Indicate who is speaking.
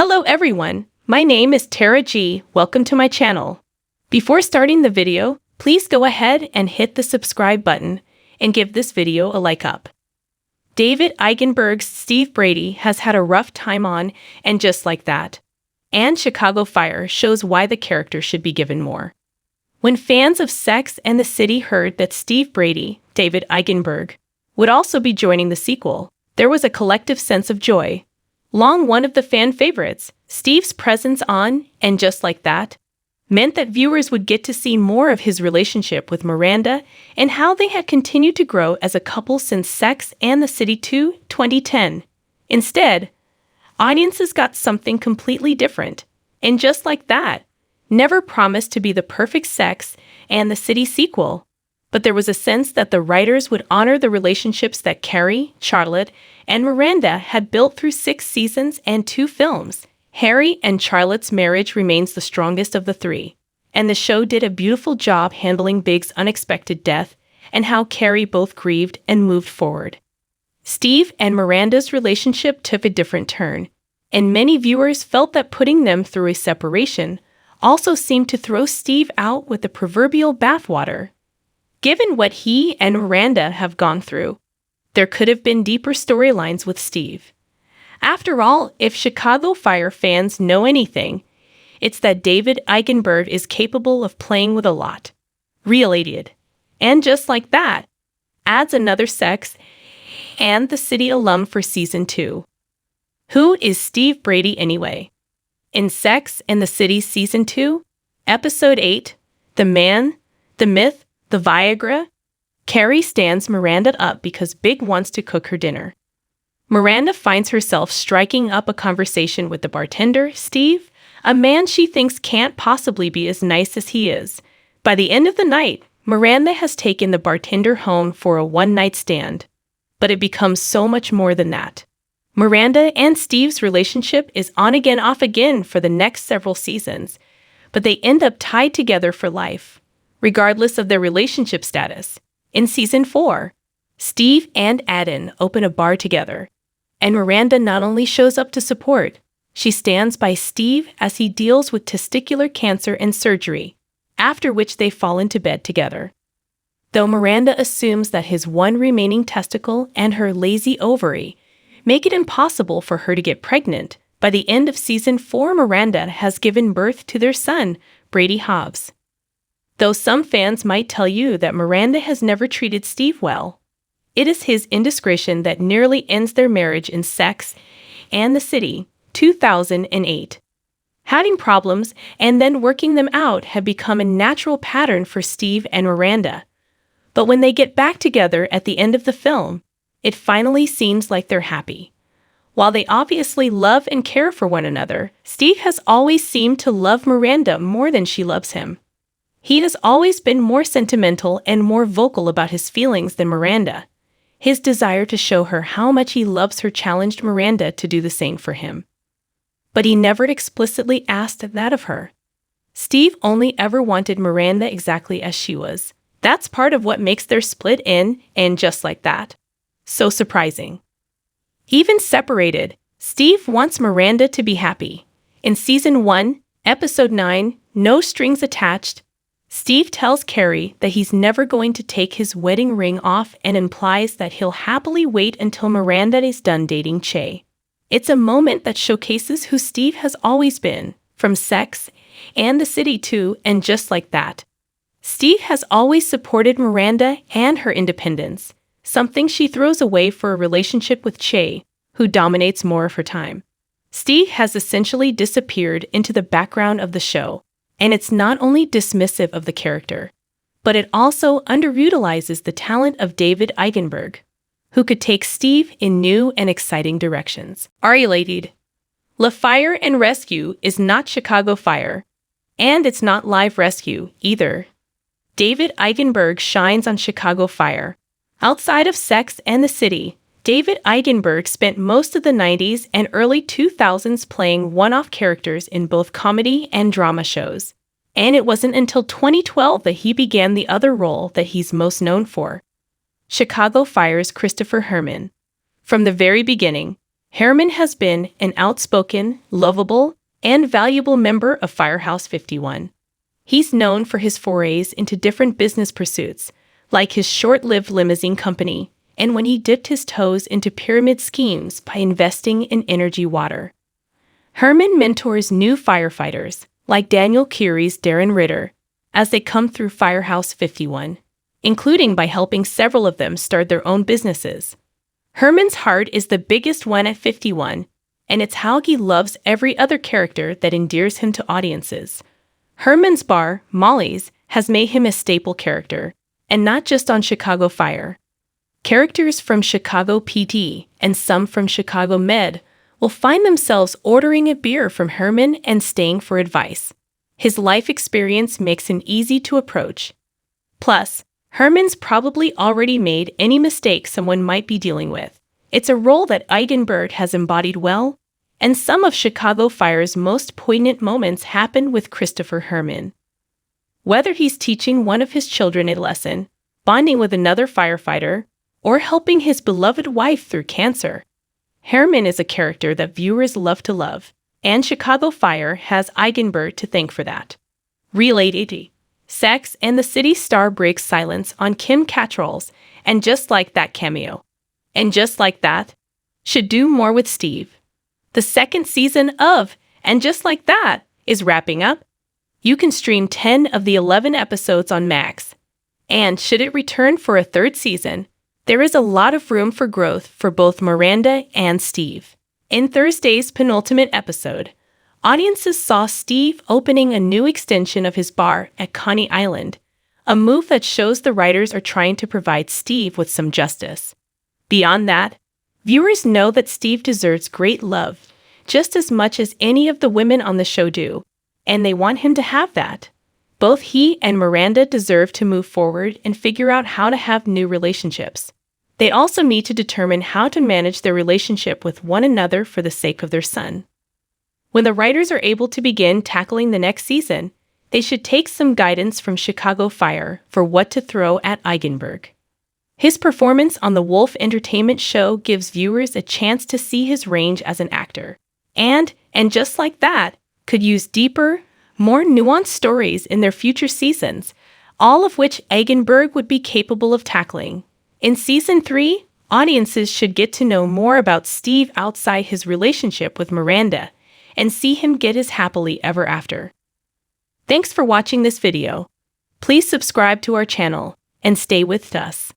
Speaker 1: Hello everyone, my name is Tara G. Welcome to my channel. Before starting the video, please go ahead and hit the subscribe button and give this video a like up. David Eigenberg's Steve Brady has had a rough time on And Just Like That, and Chicago Fire shows why the character should be given more. When fans of Sex and the City heard that Steve Brady, David Eigenberg, would also be joining the sequel, there was a collective sense of joy. Long one of the fan favorites, Steve's presence on And Just Like That meant that viewers would get to see more of his relationship with Miranda and how they had continued to grow as a couple since Sex and the City 2, 2010. Instead, audiences got something completely different. And Just Like That never promised to be the perfect Sex and the City sequel, but there was a sense that the writers would honor the relationships that Carrie, Charlotte, and Miranda had built through 6 seasons and 2 films. Harry and Charlotte's marriage remains the strongest of the 3, and the show did a beautiful job handling Big's unexpected death and how Carrie both grieved and moved forward. Steve and Miranda's relationship took a different turn, and many viewers felt that putting them through a separation also seemed to throw Steve out with the proverbial bathwater. Given what he and Miranda have gone through, there could have been deeper storylines with Steve. After all, if Chicago Fire fans know anything, it's that David Eigenberg is capable of playing with a lot. Related. And Just Like That adds another Sex and the City alum for Season 2. Who is Steve Brady anyway? In Sex and the City Season 2, Episode 8, The Man, the Myth, the Viagra, Carrie stands Miranda up because Big wants to cook her dinner. Miranda finds herself striking up a conversation with the bartender, Steve, a man she thinks can't possibly be as nice as he is. By the end of the night, Miranda has taken the bartender home for a one-night stand. But it becomes so much more than that. Miranda and Steve's relationship is on again, off again for the next several seasons, but they end up tied together for life, regardless of their relationship status. In Season 4, Steve and Adam open a bar together, and Miranda not only shows up to support, she stands by Steve as he deals with testicular cancer and surgery, after which they fall into bed together. Though Miranda assumes that his one remaining testicle and her lazy ovary make it impossible for her to get pregnant, by the end of Season 4, Miranda has given birth to their son, Brady Hobbs. Though some fans might tell you that Miranda has never treated Steve well, it is his indiscretion that nearly ends their marriage in Sex and the City, 2008. Having problems and then working them out have become a natural pattern for Steve and Miranda. But when they get back together at the end of the film, it finally seems like they're happy. While they obviously love and care for one another, Steve has always seemed to love Miranda more than she loves him. He has always been more sentimental and more vocal about his feelings than Miranda. His desire to show her how much he loves her challenged Miranda to do the same for him. But he never explicitly asked that of her. Steve only ever wanted Miranda exactly as she was. That's part of what makes their split in And Just Like That so surprising. Even separated, Steve wants Miranda to be happy. In Season 1, Episode 9, No Strings Attached, Steve tells Carrie that he's never going to take his wedding ring off and implies that he'll happily wait until Miranda is done dating Che. It's a moment that showcases who Steve has always been, from Sex and the City to And Just Like That. Steve has always supported Miranda and her independence, something she throws away for a relationship with Che, who dominates more of her time. Steve has essentially disappeared into the background of the show, and it's not only dismissive of the character, but it also underutilizes the talent of David Eigenberg, who could take Steve in new and exciting directions. Related. La Fire and Rescue is not Chicago Fire, and it's not Live Rescue either. David Eigenberg shines on Chicago Fire. Outside of Sex and the City, David Eigenberg spent most of the 90s and early 2000s playing one-off characters in both comedy and drama shows. And it wasn't until 2012 that he began the other role that he's most known for, Chicago Fire's Christopher Herman. From the very beginning, Herman has been an outspoken, lovable, and valuable member of Firehouse 51. He's known for his forays into different business pursuits, like his short-lived limousine company, and when he dipped his toes into pyramid schemes by investing in energy water. Herman mentors new firefighters, like Daniel Curie's Darren Ritter, as they come through Firehouse 51, including by helping several of them start their own businesses. Herman's heart is the biggest one at 51, and it's how he loves every other character that endears him to audiences. Herman's bar, Molly's, has made him a staple character, and not just on Chicago Fire. Characters from Chicago PD and some from Chicago Med will find themselves ordering a beer from Herman and staying for advice. His life experience makes him easy to approach. Plus, Herman's probably already made any mistake someone might be dealing with. It's a role that Eigenberg has embodied well, and some of Chicago Fire's most poignant moments happen with Christopher Herman. Whether he's teaching one of his children a lesson, bonding with another firefighter, or helping his beloved wife through cancer, Herman is a character that viewers love to love, and Chicago Fire has Eigenberg to thank for that. Related. Sex and the City star breaks silence on Kim Cattrall's And Just Like That cameo. And Just Like That should do more with Steve. The second season of And Just Like That is wrapping up. You can stream 10 of the 11 episodes on Max. And should it return for a third season, there is a lot of room for growth for both Miranda and Steve. In Thursday's penultimate episode, audiences saw Steve opening a new extension of his bar at Coney Island, a move that shows the writers are trying to provide Steve with some justice. Beyond that, viewers know that Steve deserves great love, just as much as any of the women on the show do, and they want him to have that. Both he and Miranda deserve to move forward and figure out how to have new relationships. They also need to determine how to manage their relationship with one another for the sake of their son. When the writers are able to begin tackling the next season, they should take some guidance from Chicago Fire for what to throw at Eigenberg. His performance on the Wolf Entertainment show gives viewers a chance to see his range as an actor. And Just Like That could use deeper, more nuanced stories in their future seasons, all of which Eigenberg would be capable of tackling. In Season 3, audiences should get to know more about Steve outside his relationship with Miranda, and see him get his happily ever after. Thanks for watching this video. Please subscribe to our channel and stay with us.